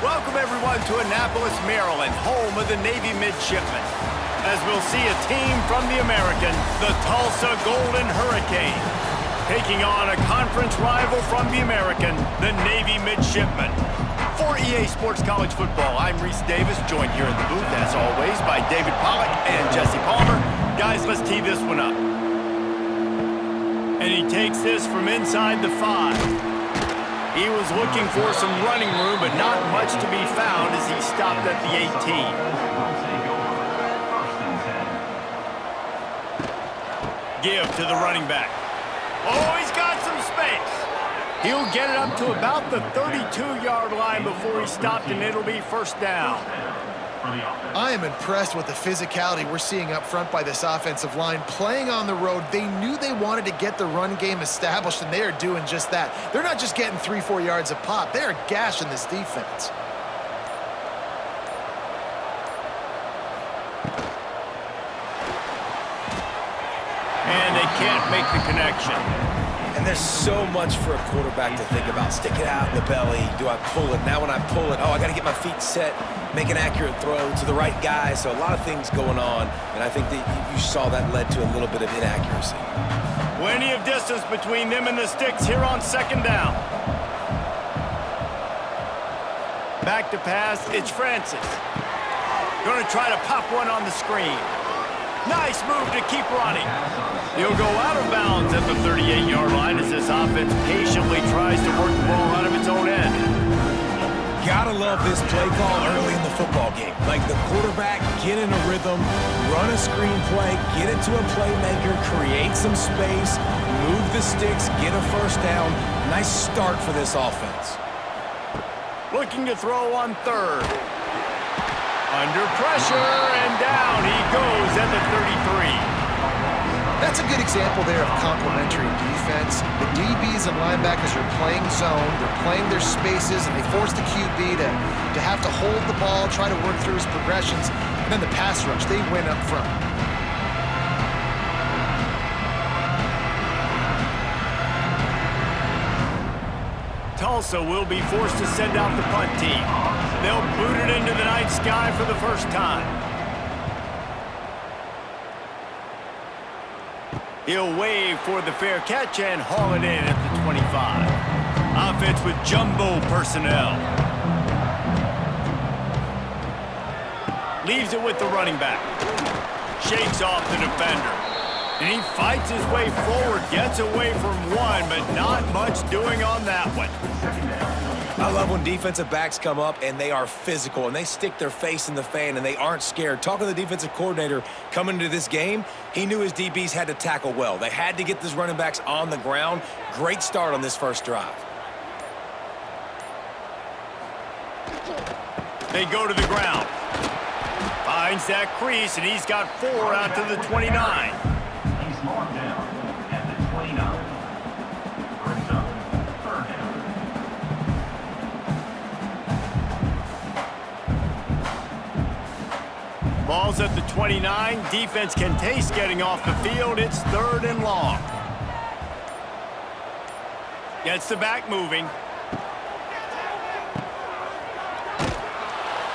Welcome everyone to Annapolis, Maryland, home of the Navy Midshipmen. As we'll see a team from the American, the Tulsa Golden Hurricane, taking on a conference rival from the American, the Navy Midshipmen. For EA Sports College Football, I'm Reese Davis, joined here in the booth, as always, by David Pollack and Jesse Palmer. Guys, let's tee this one up. And he takes this from inside the 5. He was looking for some running room, but not much to be found as he stopped at the 18. Give to the running back. Oh, he's got some space. He'll get it up to about the 32-yard line before he stopped, and it'll be first down. I am impressed with the physicality we're seeing up front by this offensive line. Playing on the road, they knew they wanted to get the run game established, and they are doing just that. They're not just getting 3-4 yards a pop. They are gashing this defense. And they can't make the connection. And there's so much for a quarterback to think about. Stick it out in the belly. Do I pull it? Now when I pull it, oh, I got to get my feet set, make an accurate throw to the right guy. So a lot of things going on, and I think that you saw that led to a little bit of inaccuracy. Plenty of distance between them and the sticks here on second down. Back to pass, it's Francis. Going to try to pop one on the screen. Nice move to keep running. He'll go out of bounds at the 38-yard line as this offense patiently tries to work the ball out of its own end. Gotta love this play call early in the football game. Like the quarterback, get in a rhythm, run a screen play, get it to a playmaker, create some space, move the sticks, get a first down. Nice start for this offense. Looking to throw on third. Under pressure, and down he goes at the 33. That's a good example there of complementary defense. The DBs and linebackers are playing zone, they're playing their spaces, and they force the QB to have to hold the ball, try to work through his progressions, and then the pass rush, they win up front. Tulsa will be forced to send out the punt team. They'll boot it into the night sky for the first time. He'll wave for the fair catch and haul it in at the 25. Offense with jumbo personnel. Leaves it with the running back. Shakes off the defender. And he fights his way forward, gets away from one, but not much doing on that one. I love when defensive backs come up and they are physical and they stick their face in the fan and they aren't scared. Talking to the defensive coordinator coming into this game, he knew his DBs had to tackle well. They had to get these running backs on the ground. Great start on this first drive. They go to the ground. Finds that crease, and he's got 4 out to the 29. He's marked down at the 29. Brings up third down. Ball's at the 29. Defense can taste getting off the field. It's 3rd and long. Gets the back moving.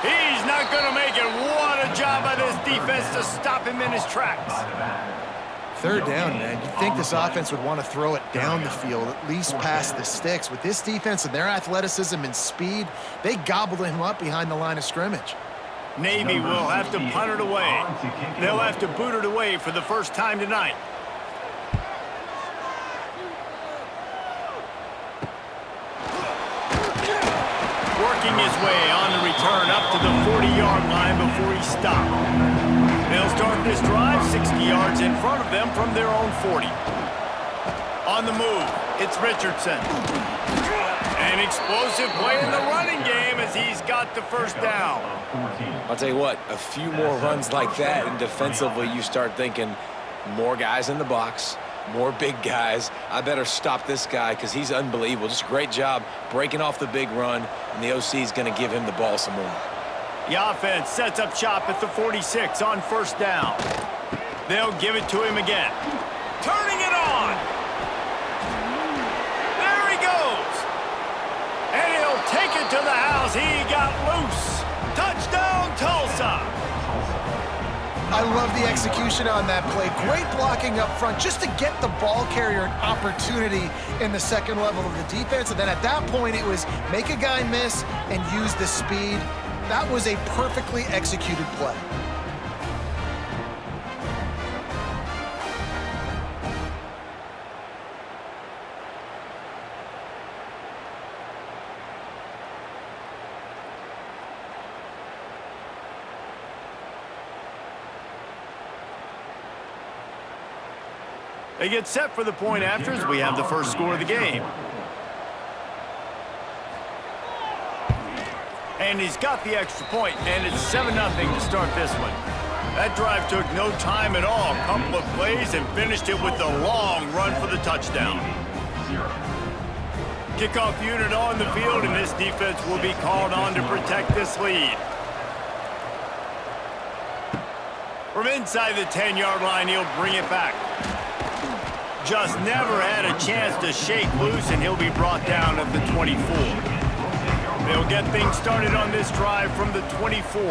He's not going to make it. What a job by this defense to stop him in his tracks. 3rd down, man. You'd think this offense would want to throw it down the field, at least past the sticks. With this defense and their athleticism and speed, they gobbled him up behind the line of scrimmage. Navy will have to punt it away. They'll have to boot it away for the first time tonight. Working his way on the return up to the 40-yard line before he stopped. They'll start this drive 60 yards in front of them from their own 40. On the move, it's Richardson. An explosive play in the running game as he's got the first down. I'll tell you what, a few more runs like that, and defensively you start thinking more guys in the box, more big guys. I better stop this guy because he's unbelievable. Just a great job breaking off the big run, and the OC is going to give him the ball some more. The offense sets up shop at the 46 on first down. They'll give it to him again. Turning it on. There he goes. And he'll take it to the house. He got I love the execution on that play. Great blocking up front just to get the ball carrier an opportunity in the second level of the defense. And then at that point, it was make a guy miss and use the speed. That was a perfectly executed play. They get set for the point after as we have the first score of the game. And he's got the extra point, and it's 7-0 to start this one. That drive took no time at all. A couple of plays and finished it with a long run for the touchdown. Kickoff unit on the field, and this defense will be called on to protect this lead. From inside the 10-yard line, he'll bring it back. Just never had a chance to shake loose, and he'll be brought down at the 24. They'll get things started on this drive from the 24.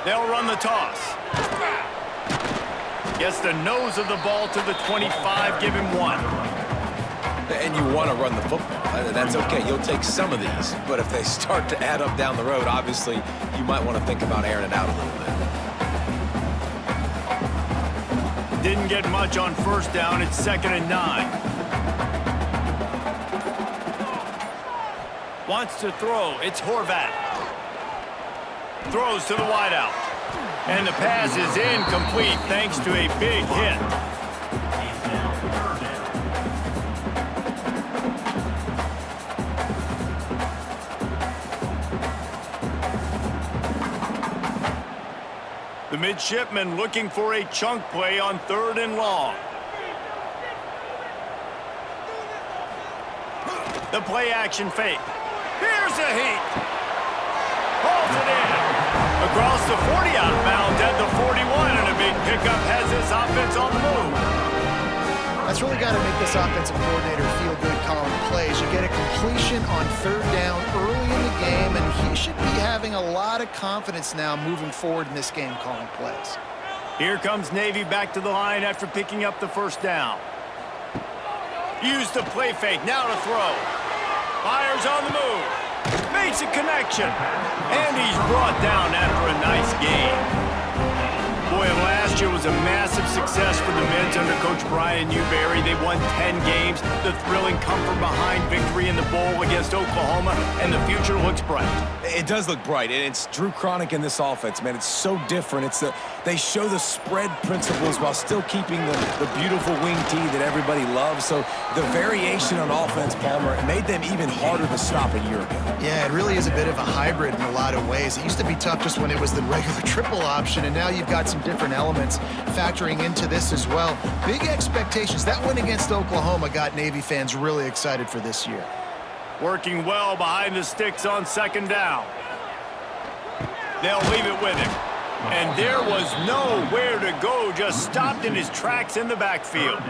They'll run the toss. Gets the nose of the ball to the 25, give him 1. And you want to run the football. That's okay. You'll take some of these. But if they start to add up down the road, obviously, you might want to think about airing it out a little bit. Didn't get much on first down. It's 2nd and 9. Wants to throw. It's Horvat. Throws to the wideout. And the pass is incomplete thanks to a big hit. The Midshipmen looking for a chunk play on 3rd and long. The play action fake. Here's a heat. Pulls it in. Across the 40 out of bounds at the 41, and a big pickup has this offense on the move. That's really got to make this offensive coordinator feel good calling plays. You get a completion on 3rd down early in the game, and he should be having a lot of confidence now moving forward in this game calling plays. Here comes Navy back to the line after picking up the first down. Use the play fake, now to throw. Fires on the move. Makes a connection. And he's brought down after a nice game. Boy, last year was a massive success for the Mids under Coach Brian Newberry. They won 10 games. The thrilling come-from-behind victory in the bowl against Oklahoma, and the future looks bright. It does look bright, and it's Drew Cronick in this offense, man. It's so different. They show the spread principles while still keeping the beautiful wing tee that everybody loves. So the variation on offense, Palmer, it made them even harder to stop a year ago. Yeah, it really is a bit of a hybrid in a lot of ways. It used to be tough just when it was the regular triple option, and now you've got some different elements factoring into this as well. Big expectations. That win against Oklahoma got Navy fans really excited for this year. Working well behind the sticks on 2nd down. They'll leave it with him. And there was nowhere to go, just stopped in his tracks in the backfield.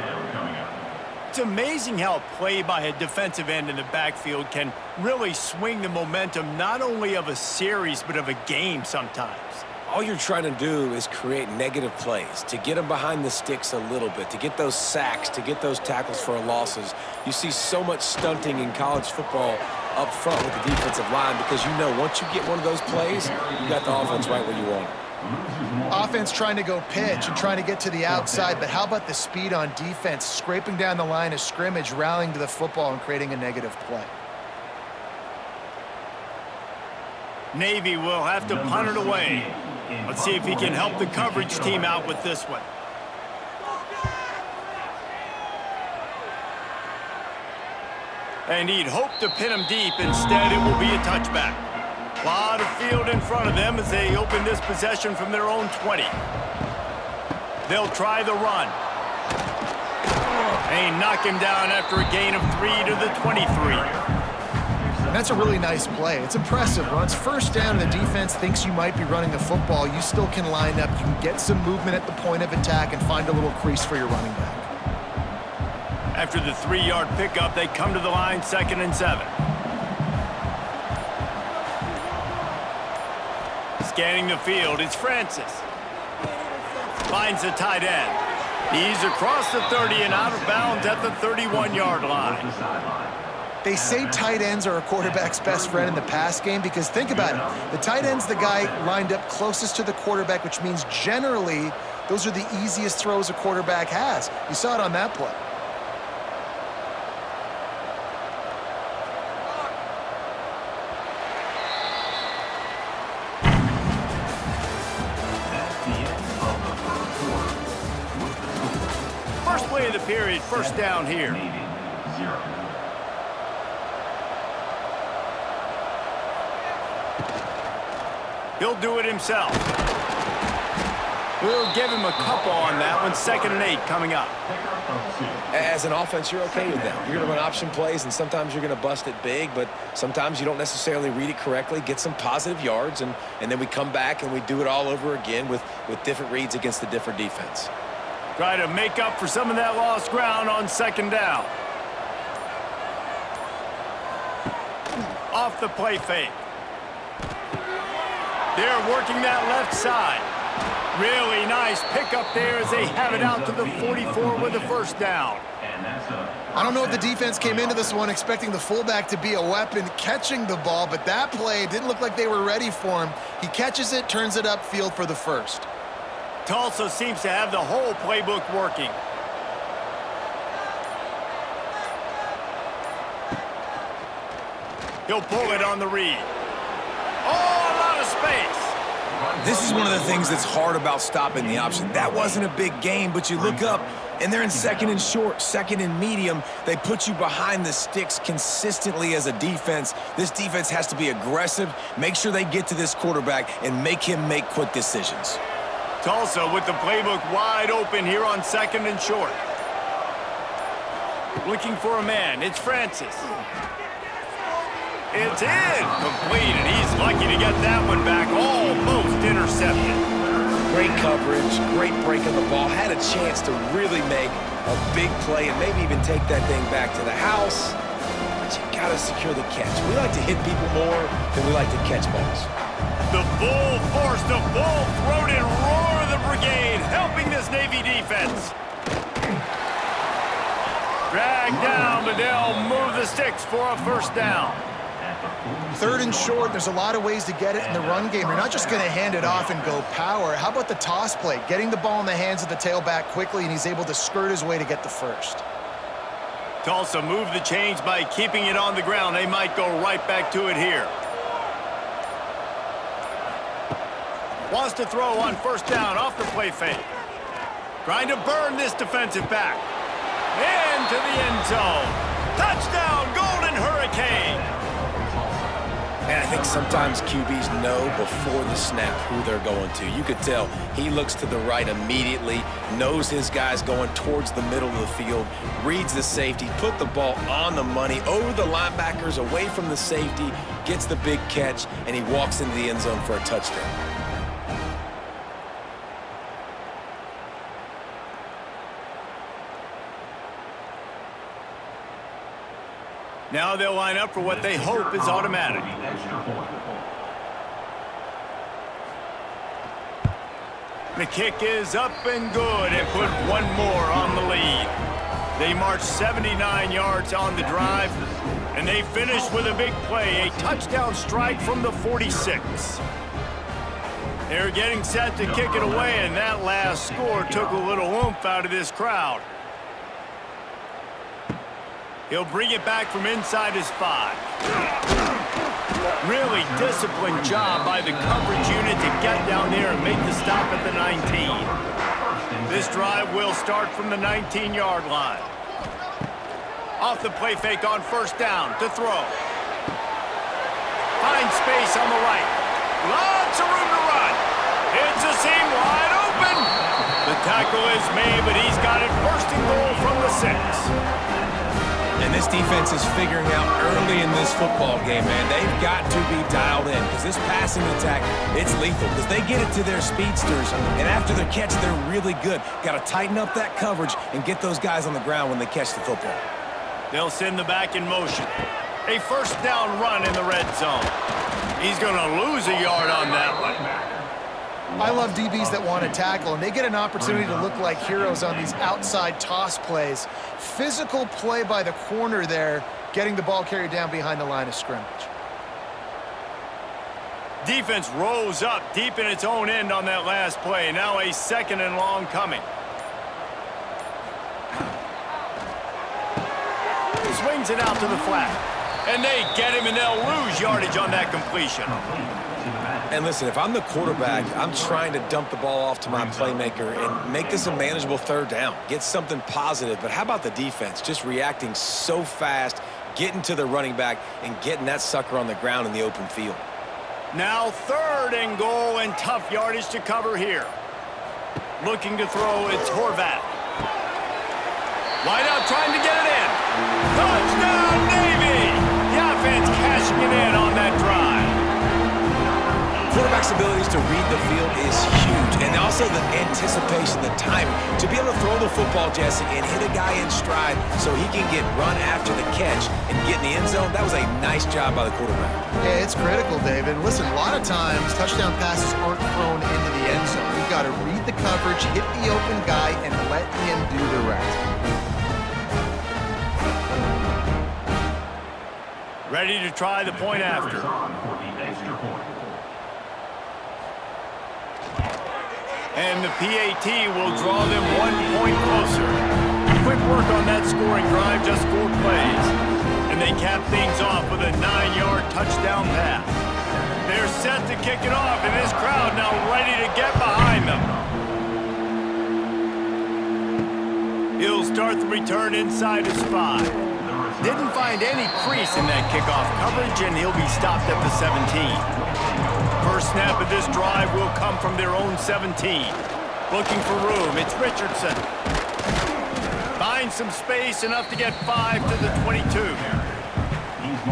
It's amazing how a play by a defensive end in the backfield can really swing the momentum not only of a series but of a game sometimes. All you're trying to do is create negative plays, to get them behind the sticks a little bit, to get those sacks, to get those tackles for losses. You see so much stunting in college football up front with the defensive line because you know once you get one of those plays, you got the offense right where you want it. Offense trying to go pitch and trying to get to the outside, but how about the speed on defense, scraping down the line of scrimmage, rallying to the football and creating a negative play. Navy will have to punt it away. Let's see if he can help the coverage team out with this one. And he'd hoped to pin him deep. Instead, it will be a touchback. A lot of field in front of them as they open this possession from their own 20. They'll try the run. They knock him down after a gain of 3 to the 23. And that's a really nice play. It's impressive. Runs 1st down, and the defense thinks you might be running the football. You still can line up. You can get some movement at the point of attack and find a little crease for your running back. After the 3-yard pickup, they come to the line 2nd and 7. Scanning the field, it's Francis. Finds the tight end. He's across the 30 and out of bounds at the 31-yard line. They say tight ends are a quarterback's best friend in the pass game because think about it. The tight end's the guy lined up closest to the quarterback, which means generally those are the easiest throws a quarterback has. You saw it on that play. First play of the period, first down here. He'll do it himself. We'll give him a couple on that one. 2nd and 8 coming up. As an offense, you're okay with that. You're going to run option plays, and sometimes you're going to bust it big, but sometimes you don't necessarily read it correctly, get some positive yards, and then we come back and we do it all over again with different reads against the different defense. Try to make up for some of that lost ground on 2nd down. Off the play fake. They're working that left side. Really nice pickup there as they have it out to the 44 with the first down. I don't know if the defense came into this one expecting the fullback to be a weapon catching the ball, but that play didn't look like they were ready for him. He catches it, turns it upfield for the first. Tulsa seems to have the whole playbook working. He'll pull it on the read. Oh, a lot of space. This is one of the things that's hard about stopping the option. That wasn't a big game, but you look up, and they're in 2nd and short, 2nd and medium. They put you behind the sticks consistently as a defense. This defense has to be aggressive, make sure they get to this quarterback, and make him make quick decisions. Tulsa with the playbook wide open here on 2nd and short. Looking for a man. It's Francis. It's in. Completed. He's lucky to get that one back. Almost intercepted. Great coverage, great break of the ball. Had a chance to really make a big play and maybe even take that thing back to the house. But you got to secure the catch. We like to hit people more than we like to catch balls. The full force, the full-throated roar of the brigade helping this Navy defense. Drag down, but they'll move the sticks for a first down. 3rd and short, there's a lot of ways to get it in the run game. You're not just going to hand it off and go power. How about the toss play? Getting the ball in the hands of the tailback quickly, and he's able to skirt his way to get the first. Tulsa moved the chains by keeping it on the ground. They might go right back to it here. Wants to throw on first down off the play fake. Trying to burn this defensive back. Into the end zone. Touchdown, Golden Hurricane. And I think sometimes QBs know before the snap who they're going to. You could tell he looks to the right immediately, knows his guy's going towards the middle of the field, reads the safety, put the ball on the money, over the linebackers, away from the safety, gets the big catch, and he walks into the end zone for a touchdown. Now they'll line up for what they hope is automatic. The kick is up and good and put one more on the lead. They march 79 yards on the drive, and they finish with a big play, a touchdown strike from the 46. They're getting set to kick it away, and that last score took a little oomph out of this crowd. He'll bring it back from inside his 5. Really disciplined job by the coverage unit to get down there and make the stop at the 19. This drive will start from the 19-yard line. Off the play fake on first down to throw. Finds space on the right. Lots of room to run. It's a seam wide open. The tackle is made, but he's got it first and goal from the 6. And this defense is figuring out early in this football game, man. They've got to be dialed in because this passing attack, it's lethal because they get it to their speedsters, and after the catch, they're really good. Got to tighten up that coverage and get those guys on the ground when they catch the football. They'll send the back in motion. A first down run in the red zone. He's going to lose a yard on that one. I love DBs that want to tackle, and they get an opportunity to look like heroes on these outside toss plays. Physical play by the corner there, getting the ball carried down behind the line of scrimmage. Defense rose up deep in its own end on that last play. Now a second and long coming. Swings it out to the flat. And they get him, and they'll lose yardage on that completion. And listen, if I'm the quarterback, I'm trying to dump the ball off to my playmaker and make this a manageable third down. Get something positive. But how about the defense? Just reacting so fast, getting to the running back, and getting that sucker on the ground in the open field. Now 3rd and goal, and tough yardage to cover here. Looking to throw, it's Horvat. Wide out, trying to get it in. Touchdown, Navy! The offense cashing it in on that drive. Quarterback's abilities to read the field is huge, and also the anticipation, the timing. To be able to throw the football, Jesse, and hit a guy in stride so he can get run after the catch and get in the end zone, that was a nice job by the quarterback. Yeah, it's critical, David. Listen, a lot of times touchdown passes aren't thrown into the end zone. You've got to read the coverage, hit the open guy, and let him do the rest. Ready to try the point after. And the PAT will draw them 1 point closer. Quick work on that scoring drive, just 4 plays. And they cap things off with a 9-yard touchdown pass. They're set to kick it off, and this crowd now ready to get behind them. He'll start the return inside his 5. Didn't find any crease in that kickoff coverage, and he'll be stopped at the 17. First snap of this drive will come from their own 17. Looking for room, it's Richardson. Finds some space, enough to get 5 to the 22.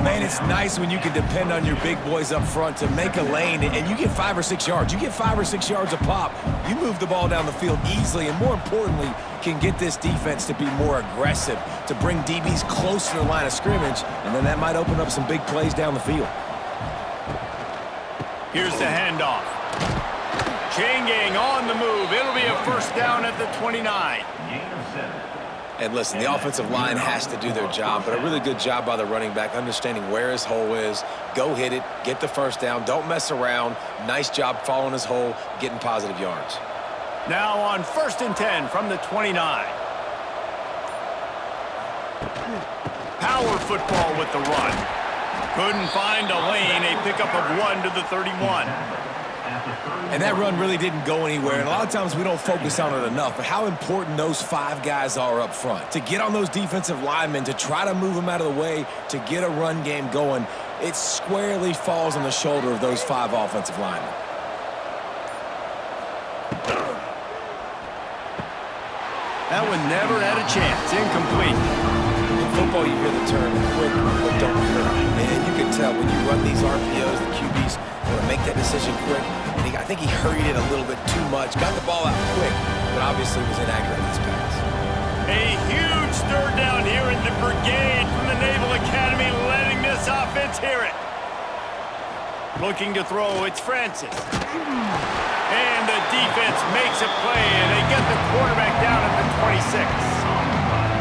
Man, it's nice when you can depend on your big boys up front to make a lane, and you get 5 or 6 yards. You get 5 or 6 yards a pop. You move the ball down the field easily, and more importantly, can get this defense to be more aggressive, to bring DBs close to the line of scrimmage, and then that might open up some big plays down the field. Here's the handoff. Chain gang on the move. It'll be a first down at the 29. And listen, the offensive line has to do their job, but a really good job by the running back, understanding where his hole is. Go hit it, get the first down, don't mess around. Nice job following his hole, getting positive yards. Now on 1st and 10 from the 29. Power football with the run. Couldn't find a lane, a pickup of 1 to the 31. And that run really didn't go anywhere, and a lot of times we don't focus on it enough, but how important those 5 guys are up front. To get on those defensive linemen, to try to move them out of the way, to get a run game going, it squarely falls on the shoulder of those 5 offensive linemen. That one never had a chance. Incomplete. In football, you hear the term quick but don't hurry. And you can tell when you run these RPOs, the QBs want to make that decision quick. And I think he hurried it a little bit too much. Got the ball out quick, but obviously was inaccurate in his pass. A huge stir down here in the brigade from the Naval Academy, letting this offense hear it. Looking to throw, it's Francis. And the defense makes a play, and they get the quarterback down at the 26.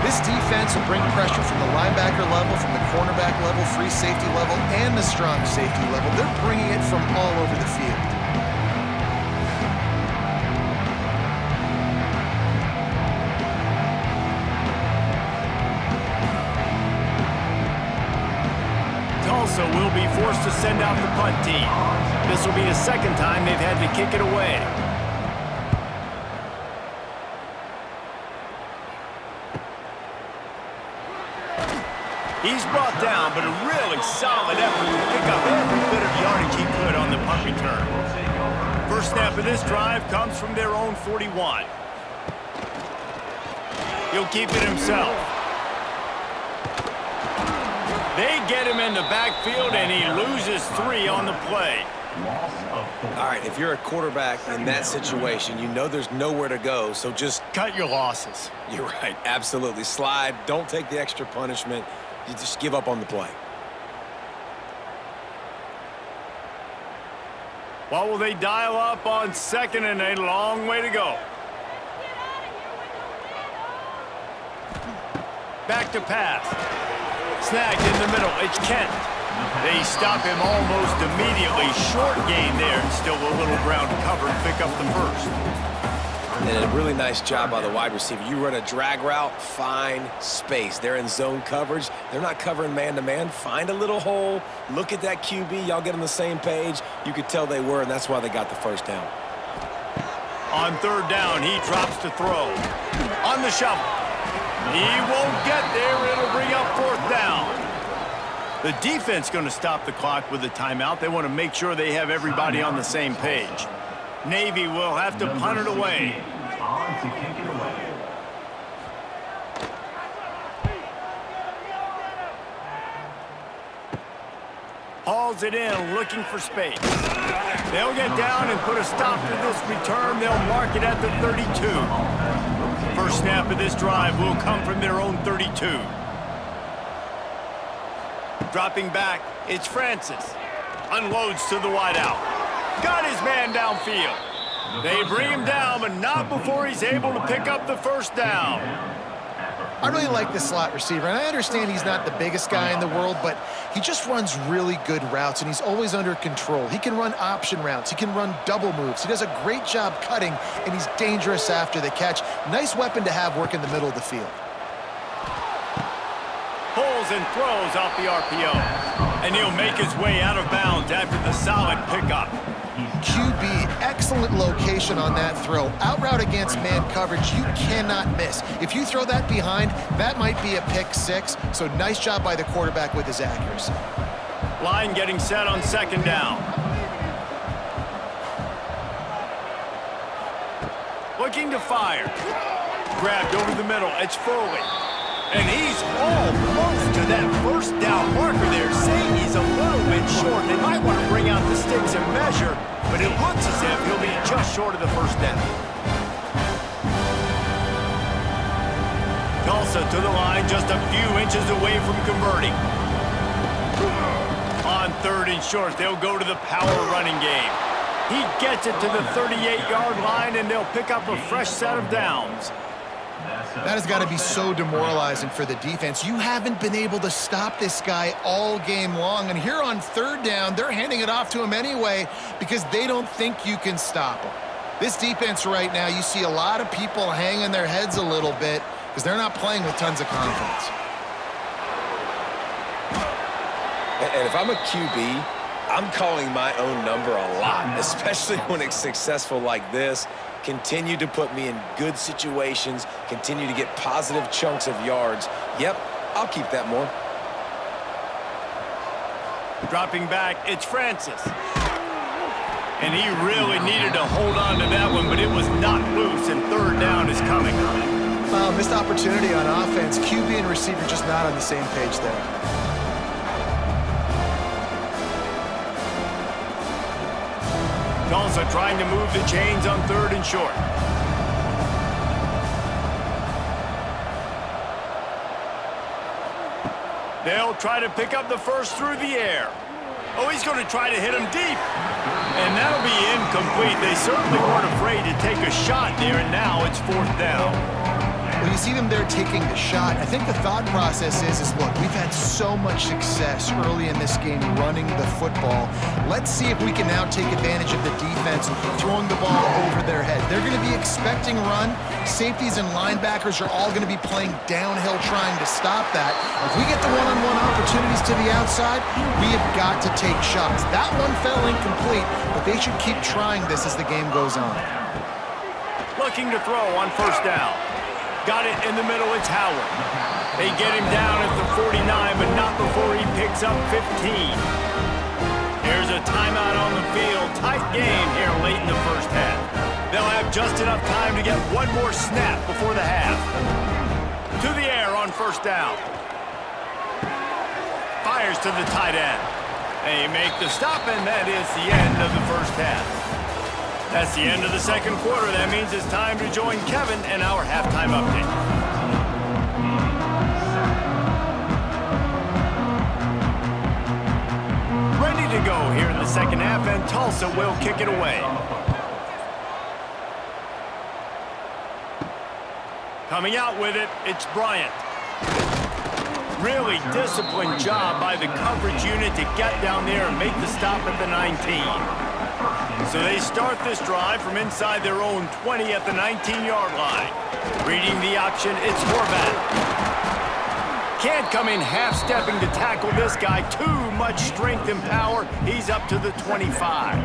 This defense will bring pressure from the linebacker level, from the cornerback level, free safety level, and the strong safety level. They're bringing it from all over the field. Tulsa will be forced to send out the punt team. This will be the second time they've had to kick it away. He's brought down, but a really solid effort to pick up every bit of yardage he could on the punt return. First snap of this drive comes from their own 41. He'll keep it himself. They get him in the backfield, and he loses 3 on the play. All right, if you're a quarterback in that situation, you know there's nowhere to go, so just Cut your losses. You're right, absolutely. Slide, don't take the extra punishment. You just give up on the play. What will they dial up on second and a long way to go? Back to pass. Snagged in the middle. It's Kent. They stop him almost immediately. Short gain there, and still a little ground covered. Pick up the first. And a really nice job by the wide receiver. You run a drag route, find space. They're in zone coverage. They're not covering man-to-man. Find a little hole. Look at that QB. Y'all get on the same page. You could tell they were, and that's why they got the first down. On third down, he drops to throw. On the shovel. He won't get there. It'll bring up fourth down. The defense going to stop the clock with a timeout. They want to make sure they have everybody on the same page. Navy will have to punt it away. On to kick it away. Hauls it in, looking for space. They'll get down and put a stop to this return. They'll mark it at the 32. First snap of this drive will come from their own 32. Dropping back, it's Francis. Unloads to the wideout. Got his man downfield. They bring him down, but not before he's able to pick up the first down. I really like this slot receiver, and I understand he's not the biggest guy in the world, but he just runs really good routes, and he's always under control. He can run option routes. He can run double moves. He does a great job cutting, and he's dangerous after the catch. Nice weapon to have work in the middle of the field. Pulls and throws off the RPO, and he'll make his way out of bounds after the solid pickup. QB, excellent location on that throw. Out route against man coverage, you cannot miss. If you throw that behind, that might be a pick six, so nice job by the quarterback with his accuracy. Line getting set on second down. Looking to fire. Grabbed over the middle, it's Foley. And he's almost to that first down marker there, saying he's a little bit short. They might want to bring out the sticks and measure, but it looks as if he'll be just short of the first down. Tulsa to the line, just a few inches away from converting. On third and short, they'll go to the power running game. He gets it to the 38-yard line, and they'll pick up a fresh set of downs. That has got to be so demoralizing for the defense. You haven't been able to stop this guy all game long, and here on third down, they're handing it off to him anyway because they don't think you can stop him. This defense right now, you see a lot of people hanging their heads a little bit because they're not playing with tons of confidence. And if I'm a QB, I'm calling my own number a lot, especially when it's successful like this. Continue to put me in good situations, continue to get positive chunks of yards. Yep, I'll keep that more. Dropping back, it's Francis. And he really needed to hold on to that one, but it was not loose, and third down is coming. Missed opportunity on offense. QB and receiver just not on the same page there. Tulsa trying to move the chains on third and short. They'll try to pick up the first through the air. Oh, he's going to try to hit him deep. And that'll be incomplete. They certainly weren't afraid to take a shot there, and now it's fourth down. When you see them there taking the shot, I think the thought process is look, we've had so much success early in this game running the football. Let's see if we can now take advantage of the defense throwing the ball over their head. They're going to be expecting run. Safeties and linebackers are all going to be playing downhill trying to stop that. If we get the one-on-one opportunities to the outside, we have got to take shots. That one fell incomplete, but they should keep trying this as the game goes on. Looking to throw on first down. Got it in the middle, it's Howard. They get him down at the 49, but not before he picks up 15. Here's a timeout on the field. Tight game here late in the first half. They'll have just enough time to get one more snap before the half. To the air on first down. Fires to the tight end. They make the stop, and that is the end of the first half. That's the end of the second quarter. That means it's time to join Kevin and our halftime update. Ready to go here in the second half, and Tulsa will kick it away. Coming out with it, it's Bryant. Really disciplined job by the coverage unit to get down there and make the stop at the 19. So they start this drive from inside their own 20 at the 19-yard line. Reading the option, it's Horvath. Can't come in half-stepping to tackle this guy. Too much strength and power. He's up to the 25.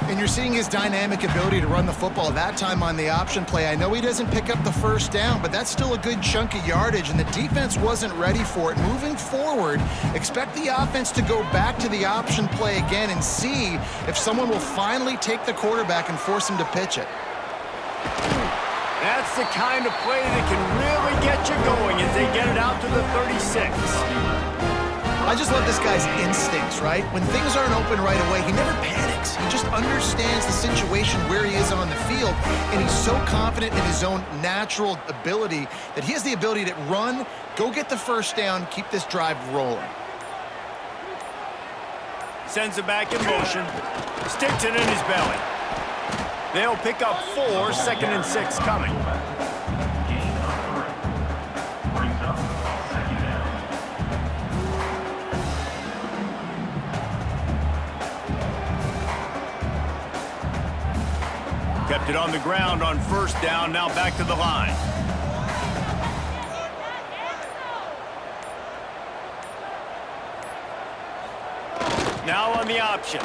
And you're seeing his dynamic ability to run the football that time on the option play. I know he doesn't pick up the first down, but that's still a good chunk of yardage, and the defense wasn't ready for it. Moving forward, expect the offense to go back to the option play again and see if someone will finally take the quarterback and force him to pitch it. That's the kind of play that can really get you going as they get it out to the 36. I just love this guy's instincts, right? When things aren't open right away, he never panics. He just understands the situation where he is on the field, and he's so confident in his own natural ability that he has the ability to run, go get the first down, keep this drive rolling. Sends it back in motion, sticks it in his belly. They'll pick up 4, 2nd and 6 coming. Gain of 3. Brings up 2nd down. Kept it on the ground on first down, now back to the line. Now on the option.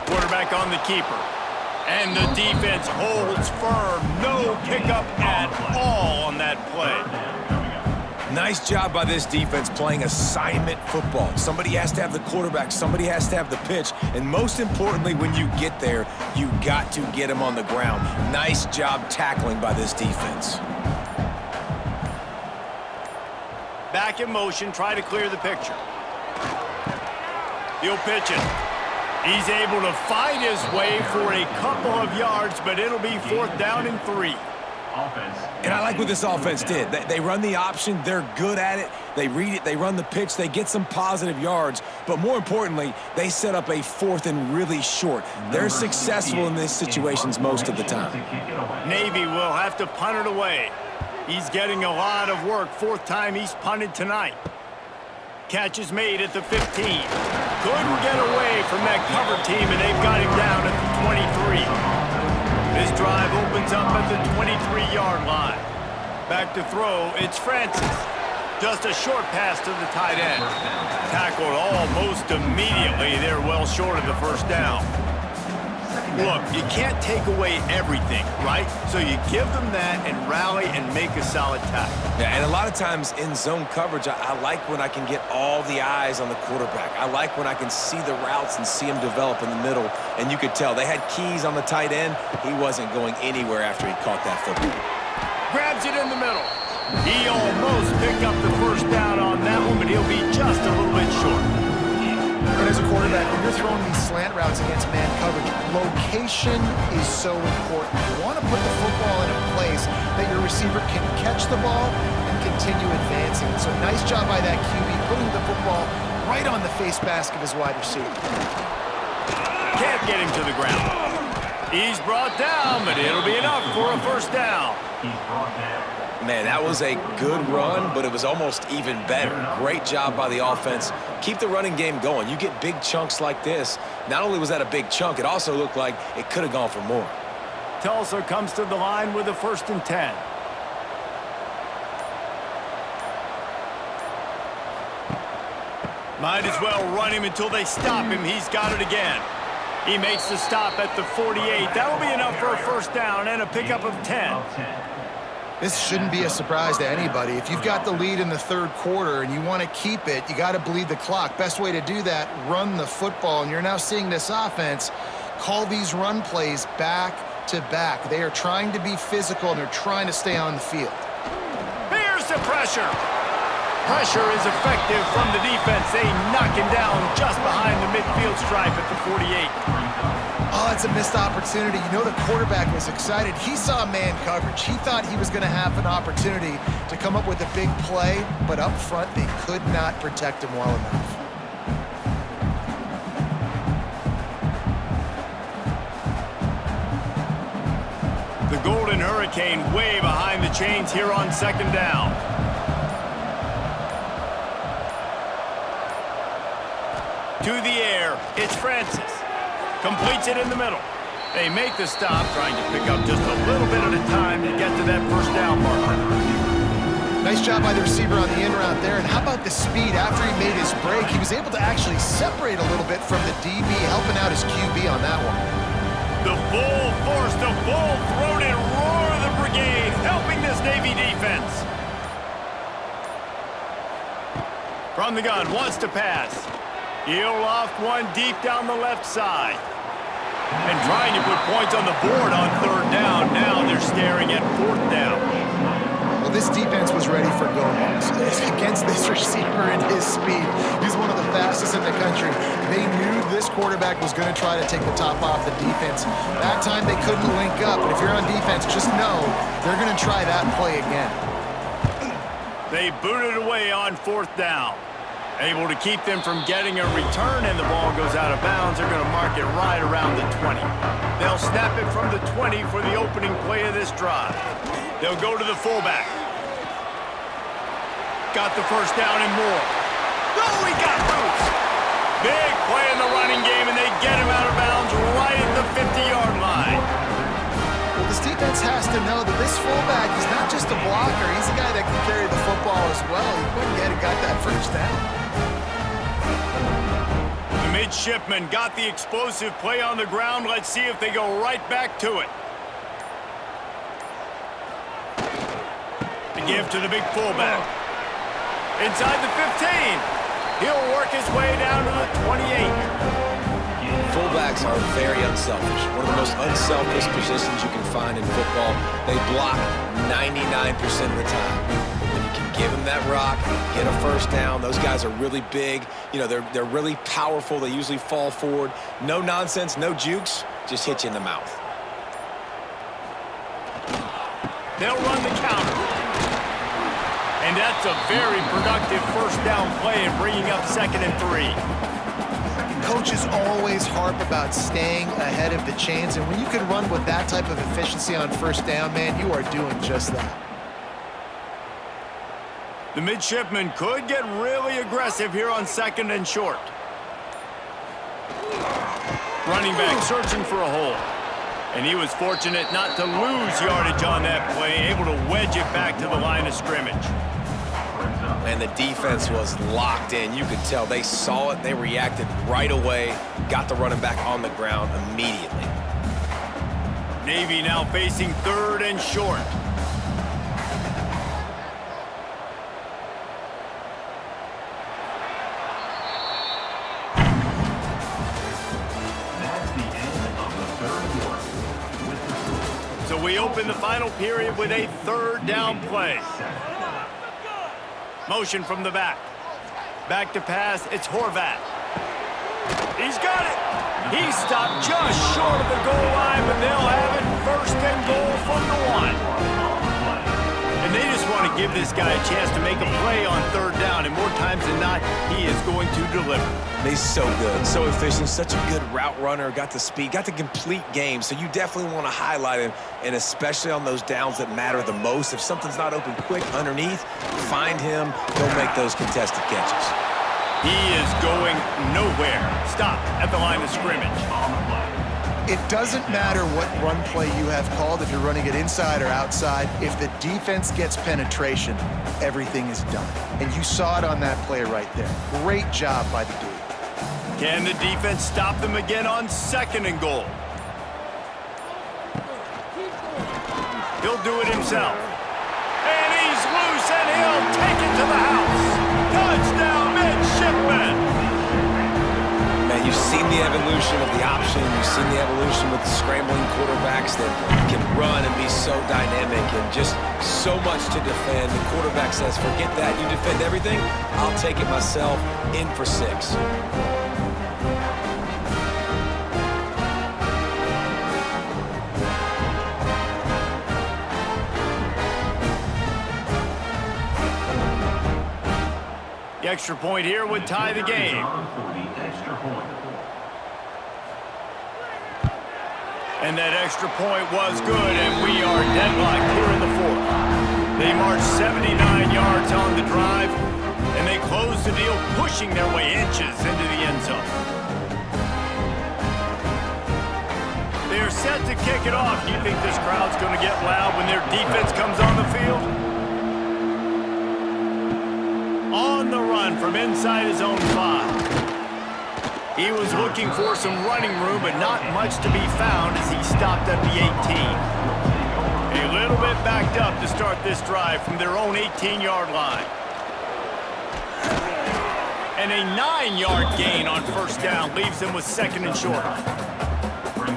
Quarterback on the keeper. And the defense holds firm. No pickup at all on that play. Nice job by this defense playing assignment football. Somebody has to have the quarterback, somebody has to have the pitch, and most importantly, when you get there, you got to get him on the ground. Nice job tackling by this defense. Back in motion, try to clear the picture. He'll pitch it. He's able to fight his way for a couple of yards, but it'll be 4th down and 3. And I like what this offense did. They run the option. They're good at it. They read it. They run the pitch. They get some positive yards. But more importantly, they set up a 4th and really short. They're successful in these situations most of the time. Navy will have to punt it away. He's getting a lot of work. 4th time he's punted tonight. Catch is made at the 15. Couldn't get away from that cover team, and they've got him down at the 23. This drive opens up at the 23-yard line. Back to throw, it's Francis. Just a short pass to the tight end. Tackled almost immediately. They're well short of the first down. Look, you can't take away everything, right? So you give them that and rally and make a solid tackle. Yeah, and a lot of times in zone coverage, I like when I can get all the eyes on the quarterback. I like when I can see the routes and see him develop in the middle. And you could tell they had keys on the tight end. He wasn't going anywhere after he caught that football. Grabs it in the middle. He almost picked up the first down on that one, but he'll be just a little bit short. And as a quarterback, when you're throwing these slant routes against man coverage, location is so important. You want to put the football in a place that your receiver can catch the ball and continue advancing. So nice job by that QB, putting the football right on the face mask of his wide receiver. Can't get him to the ground. He's brought down, but it'll be enough for a first down. He's brought down. Man, that was a good run, but it was almost even better. Great job by the offense. Keep the running game going. You get big chunks like this. Not only was that a big chunk, it also looked like it could have gone for more. Tulsa comes to the line with a 1st and 10. Might as well run him until they stop him. He's got it again. He makes the stop at the 48. That'll be enough for a first down and a pickup of 10. This shouldn't be a surprise to anybody. If you've got the lead in the 3rd quarter and you want to keep it, you got to bleed the clock. Best way to do that, run the football. And you're now seeing this offense call these run plays back to back. They are trying to be physical, and they're trying to stay on the field. Here's the pressure. Pressure is effective from the defense. They knock him down just behind the midfield stripe at the 48. Oh, that's a missed opportunity. You know the quarterback was excited. He saw man coverage. He thought he was going to have an opportunity to come up with a big play, but up front, they could not protect him well enough. Golden Hurricane way behind the chains here on second down. To the air, it's Francis. Completes it in the middle. They make the stop, trying to pick up just a little bit at a time to get to that first down marker. Nice job by the receiver on the in route there. And how about the speed after he made his break? He was able to actually separate a little bit from the DB, helping out his QB on that one. The full force, the full-throated roar of the brigade, helping this Navy defense. From the gun, wants to pass. He'll loft one deep down the left side. And trying to put points on the board on third down. Now they're staring at fourth down. Well, this defense was ready for go-balls against this receiver and his speed. He's one of the fastest in the country. They knew this quarterback was going to try to take the top off the defense. That time they couldn't link up, but if you're on defense, just know they're going to try that play again. They booted away on fourth down. Able to keep them from getting a return, and the ball goes out of bounds. They're going to mark it right around the 20. They'll snap it from the 20 for the opening play of this drive. They'll go to the fullback. Got the first down and more. Oh, he got loose. Big play in the running game, and they get him out of bounds right at the 50-yard line. Well, this defense has to know that this fullback is not just a blocker. He's a guy that can carry the football as well. He went ahead and got that first down. The Midshipmen got the explosive play on the ground. Let's see if they go right back to it. The give to the big fullback. Inside the 15. He'll work his way down to the 28. Fullbacks are very unselfish. One of the most unselfish positions you can find in football. They block 99% of the time. When you can give them that rock, get a first down, those guys are really big. You know, they're really powerful. They usually fall forward. No nonsense, no jukes, just hit you in the mouth. They'll run the counter. And that's a very productive first down play in bringing up 2nd and 3. Coaches always harp about staying ahead of the chains, and when you can run with that type of efficiency on first down, man, you are doing just that. The Midshipmen could get really aggressive here on 2nd and short. Running back searching for a hole. And he was fortunate not to lose yardage on that play, able to wedge it back to the line of scrimmage. And the defense was locked in. You could tell they saw it. They reacted right away. Got the running back on the ground immediately. Navy now facing 3rd and short. That's the end of the third quarter. So we open the final period with a 3rd down play. Motion from the back. Back to pass, it's Horvath. He's got it. He stopped just short of the goal line, but they'll have it 1st and goal from the 1. And they just want to give this guy a chance to make a play on 3rd down, and more times than not, he is going to deliver. He's so good, so efficient, such a good route runner, got the speed, got the complete game, so you definitely want to highlight him, and especially on those downs that matter the most. If something's not open quick underneath, find him, go make those contested catches. He is going nowhere. Stop at the line of scrimmage. It doesn't matter what run play you have called, if you're running it inside or outside. If the defense gets penetration, everything is done. And you saw it on that play right there. Great job by the D. Can the defense stop them again on 2nd and goal? He'll do it himself. And he's loose, and he'll take it to the house. Touchdown, Midshipmen! Man, you've seen the evolution of the option. You've seen the evolution with the scrambling quarterbacks that can run and be so dynamic and just so much to defend. The quarterback says, forget that. You defend everything, I'll take it myself. In for 6. The extra point here would tie the game. And that extra point was good, and we are deadlocked here in the fourth. They marched 79 yards on the drive, and they closed the deal, pushing their way inches into the end zone. They are set to kick it off. Do you think this crowd's going to get loud when their defense comes on the field? On the run from inside his own 5. He was looking for some running room, but not much to be found as he stopped at the 18. A little bit backed up to start this drive from their own 18-yard line. And a 9-yard gain on first down leaves them with second and short.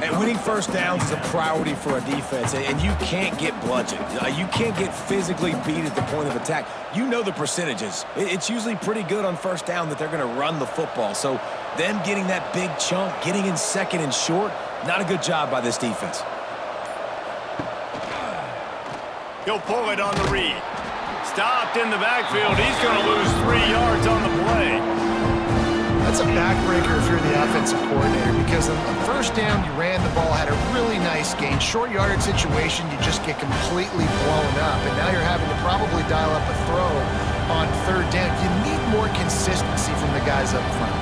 And winning first downs is a priority for a defense, and you can't get bludgeoned. You can't get physically beat at the point of attack. You know the percentages. It's usually pretty good on first down that they're going to run the football. So them getting that big chunk, getting in second and short, not a good job by this defense. He'll pull it on the read. Stopped in the backfield. He's going to lose 3 yards on the play. That's a backbreaker if you're the offensive coordinator, because on first down, you ran the ball, had a really nice gain. Short yardage situation, you just get completely blown up, and now you're having to probably dial up a throw on third down. You need more consistency from the guys up front.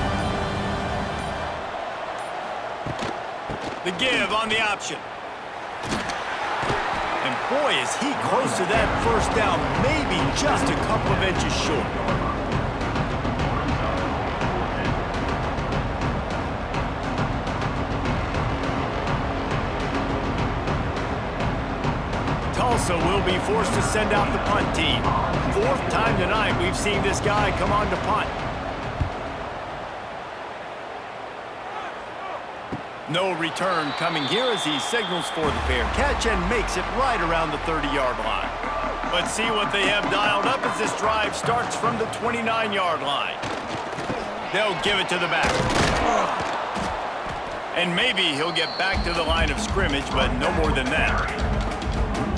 The give on the option. And boy, is he close to that first down, maybe just a couple of inches short. Tulsa will be forced to send out the punt team. 4th time tonight we've seen this guy come on to punt. No return coming here as he signals for the fair catch and makes it right around the 30-yard line. Let's see what they have dialed up as this drive starts from the 29-yard line. They'll give it to the back. And maybe he'll get back to the line of scrimmage, but no more than that.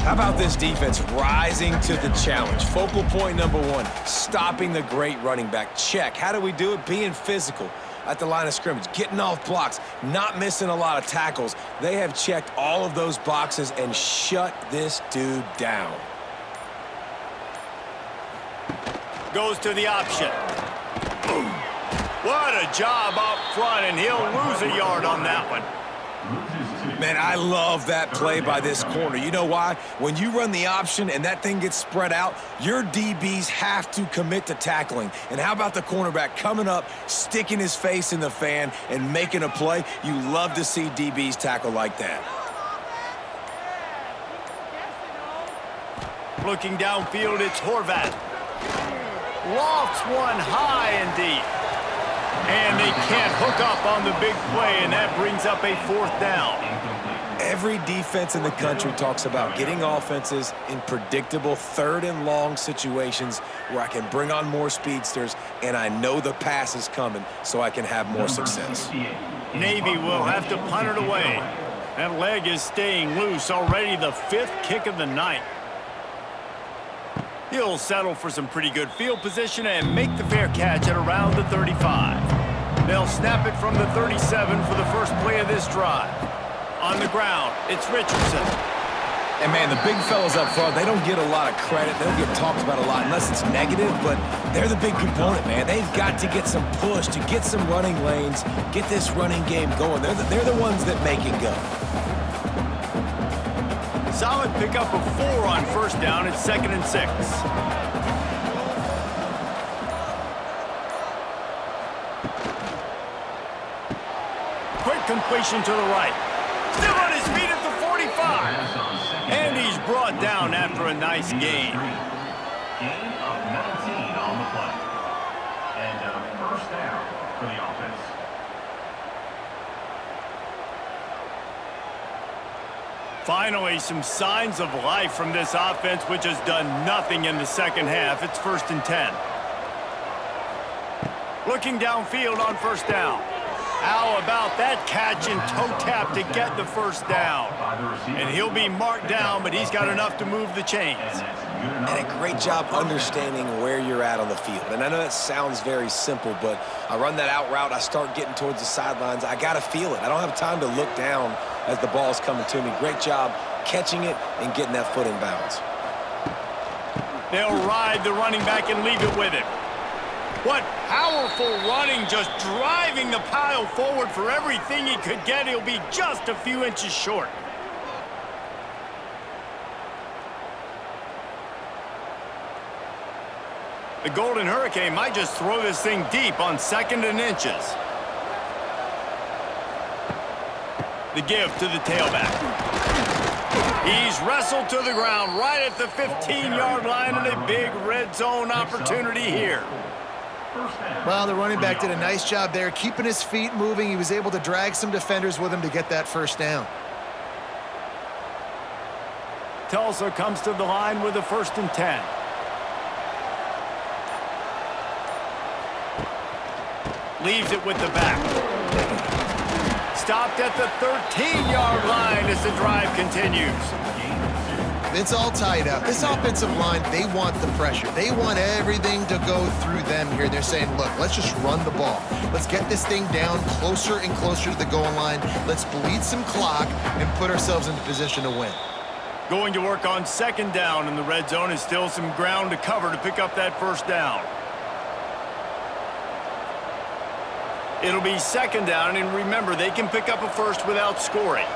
How about this defense rising to the challenge? Focal point number 1, stopping the great running back. Check. How do we do it? Being physical at the line of scrimmage, getting off blocks, not missing a lot of tackles. They have checked all of those boxes and shut this dude down. Goes to the option. Boom. What a job up front, and he'll lose a yard on that one. Man, I love that play by this corner. You know why? When you run the option and that thing gets spread out, your DBs have to commit to tackling. And how about the cornerback coming up, sticking his face in the fan, and making a play? You love to see DBs tackle like that. Looking downfield, it's Horvat. Lofts one high and deep. And they can't hook up on the big play, and that brings up a 4th down. Every defense in the country talks about getting offenses in predictable 3rd and long situations where I can bring on more speedsters and I know the pass is coming so I can have more success. Navy will have to punt it away. That leg is staying loose, already the 5th kick of the night. He'll settle for some pretty good field position and make the fair catch at around the 35. They'll snap it from the 37 for the first play of this drive. On the ground, it's Richardson. And man, the big fellas up front, they don't get a lot of credit. They don't get talked about a lot unless it's negative, but they're the big component, man. They've got to get some push, to get some running lanes, get this running game going. They're the ones that make it go. Solid pickup of 4 on first down. It's 2nd and 6. Quick completion to the right. Still on his feet at the 45. And he's brought down after a nice gain. Gain of 19 on the play. And a first down for the offense. Finally, some signs of life from this offense, which has done nothing in the second half. It's 1st and 10. Looking downfield on first down. How about that catch and toe tap to get the first down? And he'll be marked down, but he's got enough to move the chains. And a great job understanding where you're at on the field. And I know that sounds very simple, but I run that out route, I start getting towards the sidelines. I got to feel it. I don't have time to look down as the ball's coming to me. Great job catching it and getting that foot in bounds. They'll ride the running back and leave it with him. What powerful running, just driving the pile forward for everything he could get. He'll be just a few inches short. The Golden Hurricane might just throw this thing deep on 2nd and inches. The give to the tailback. He's wrestled to the ground right at the 15-yard line, and a big red zone opportunity here. Well, the running back did a nice job there, keeping his feet moving. He was able to drag some defenders with him to get that first down. Tulsa comes to the line with a 1st and 10. Leaves it with the back. Stopped at the 13-yard line as the drive continues. It's all tied up. This offensive line, they want the pressure. They want everything to go through them here. They're saying, look, let's just run the ball. Let's get this thing down closer and closer to the goal line. Let's bleed some clock and put ourselves into position to win. Going to work on 2nd down in the red zone, is still some ground to cover to pick up that first down. It'll be 2nd down, and remember, they can pick up a first without scoring.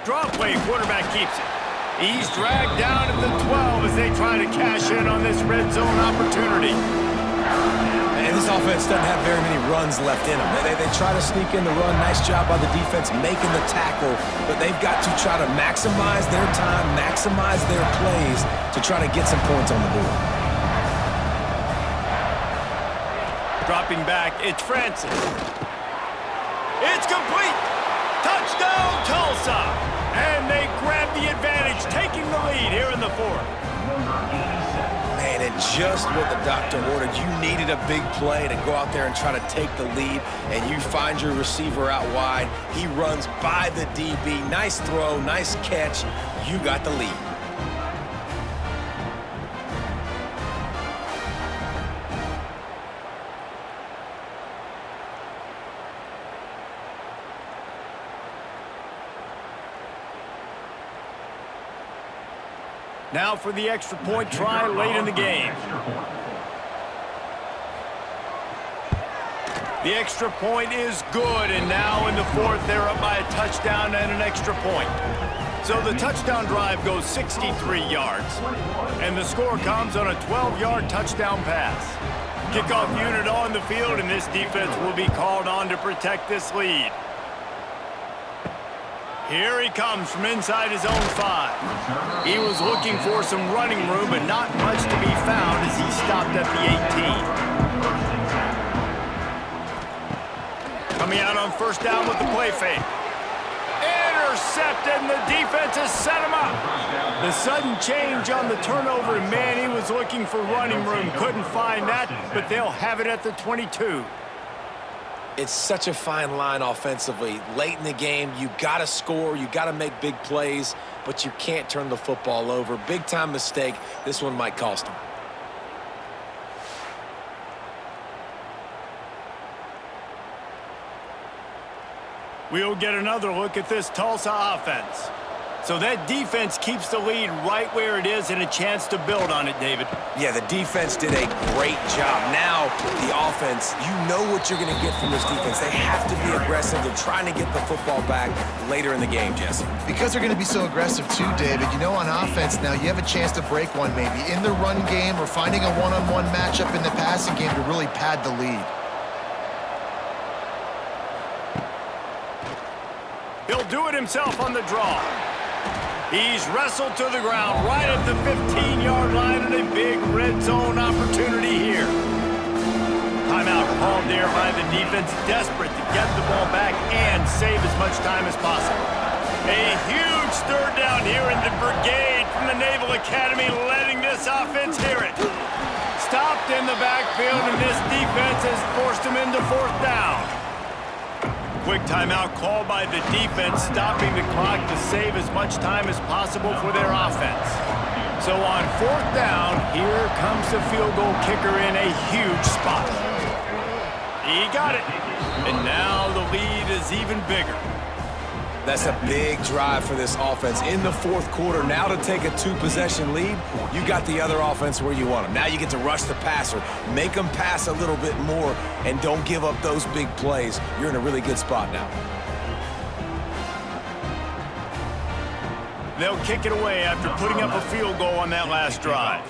Draw play, quarterback keeps it. He's dragged down at the 12 as they try to cash in on this red zone opportunity. And this offense doesn't have very many runs left in them. They try to sneak in the run. Nice job by the defense making the tackle, but they've got to try to maximize their time, maximize their plays to try to get some points on the board. Dropping back, it's Francis. It's complete! Touchdown, Tulsa! And they grab the advantage, taking the lead here in the 4th. Man, and just what the doctor ordered. You needed a big play to go out there and try to take the lead, and you find your receiver out wide. He runs by the DB. Nice throw, nice catch. You got the lead. Now for the extra point try late in the game. The extra point is good, and now in the 4th, they're up by a touchdown and an extra point. So the touchdown drive goes 63 yards, and the score comes on a 12-yard touchdown pass. Kickoff unit on the field, and this defense will be called on to protect this lead. Here he comes from inside his own 5. He was looking for some running room, but not much to be found as he stopped at the 18. Coming out on 1st down with the play fake. Intercepted, and the defense has set him up. The sudden change on the turnover, and man, he was looking for running room. Couldn't find that, but they'll have it at the 22. It's such a fine line offensively. Late in the game, you got to score, you got to make big plays, but you can't turn the football over. Big-time mistake. This one might cost them. We'll get another look at this Tulsa offense. So that defense keeps the lead right where it is and a chance to build on it, David. Yeah, the defense did a great job. Now, the offense, you know what you're going to get from this defense. They have to be aggressive. They're trying to get the football back later in the game, Jesse. Because they're going to be so aggressive too, David, you know, on offense now, you have a chance to break one maybe in the run game or finding a one-on-one matchup in the passing game to really pad the lead. He'll do it himself on the draw. He's wrestled to the ground right at the 15-yard line, and a big red zone opportunity here. Timeout called there by the defense, desperate to get the ball back and save as much time as possible. A huge 3rd down here in the brigade from the Naval Academy, letting this offense hear it. Stopped, and the backfield, and this defense has forced him into fourth down. Quick timeout called by the defense, stopping the clock to save as much time as possible for their offense. So on fourth down, here comes the field goal kicker in a huge spot. He got it. And now the lead is even bigger. That's a big drive for this offense in the fourth quarter. Now to take a two-possession lead, you got the other offense where you want them. Now you get to rush the passer, make them pass a little bit more, and don't give up those big plays. You're in a really good spot now. They'll kick it away after putting up a field goal on that last drive.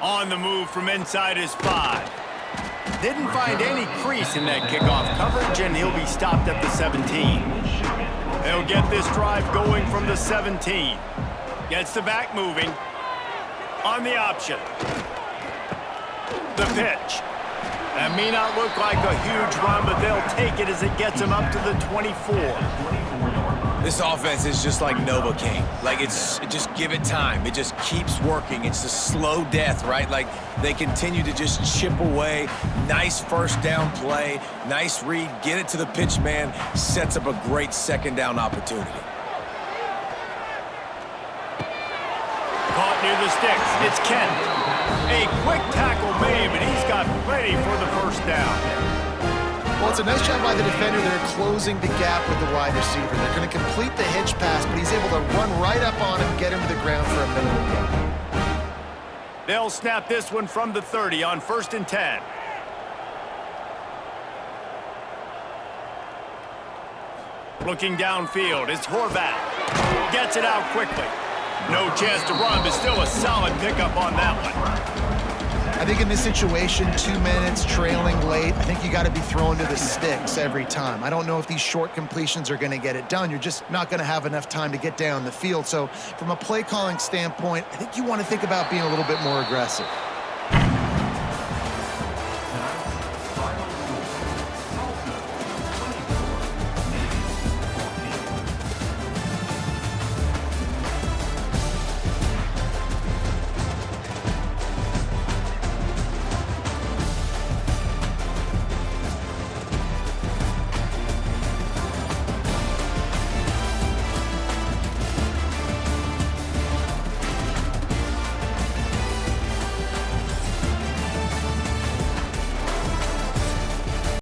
On the move from inside his 5. Didn't find any crease in that kickoff coverage, and he'll be stopped at the 17. They'll get this drive going from the 17. Gets the back moving. On the option. The pitch. That may not look like a huge run, but they'll take it as it gets them up to the 24. This offense is just like Novocaine. Like, just give it time. It just keeps working. It's a slow death, right? Like, they continue to just chip away. Nice first down play. Nice read. Get it to the pitch man. Sets up a great second down opportunity. Caught near the sticks. It's Kent. A quick tackle made, but he's got plenty for the first down. Well, it's a nice job by the defender. They're closing the gap with the wide receiver. They're going to complete the hitch pass, but he's able to run right up on him, get him to the ground for a minimum gain. They'll snap this one from the 30 on 1st and 10. Looking downfield, it's Horvath. Gets it out quickly. No chance to run, but still a solid pickup on that one. I think in this situation, 2 minutes, trailing late, I think you got to be throwing to the sticks every time. I don't know if these short completions are going to get it done. You're just not going to have enough time to get down the field. So from a play calling standpoint, I think you want to think about being a little bit more aggressive.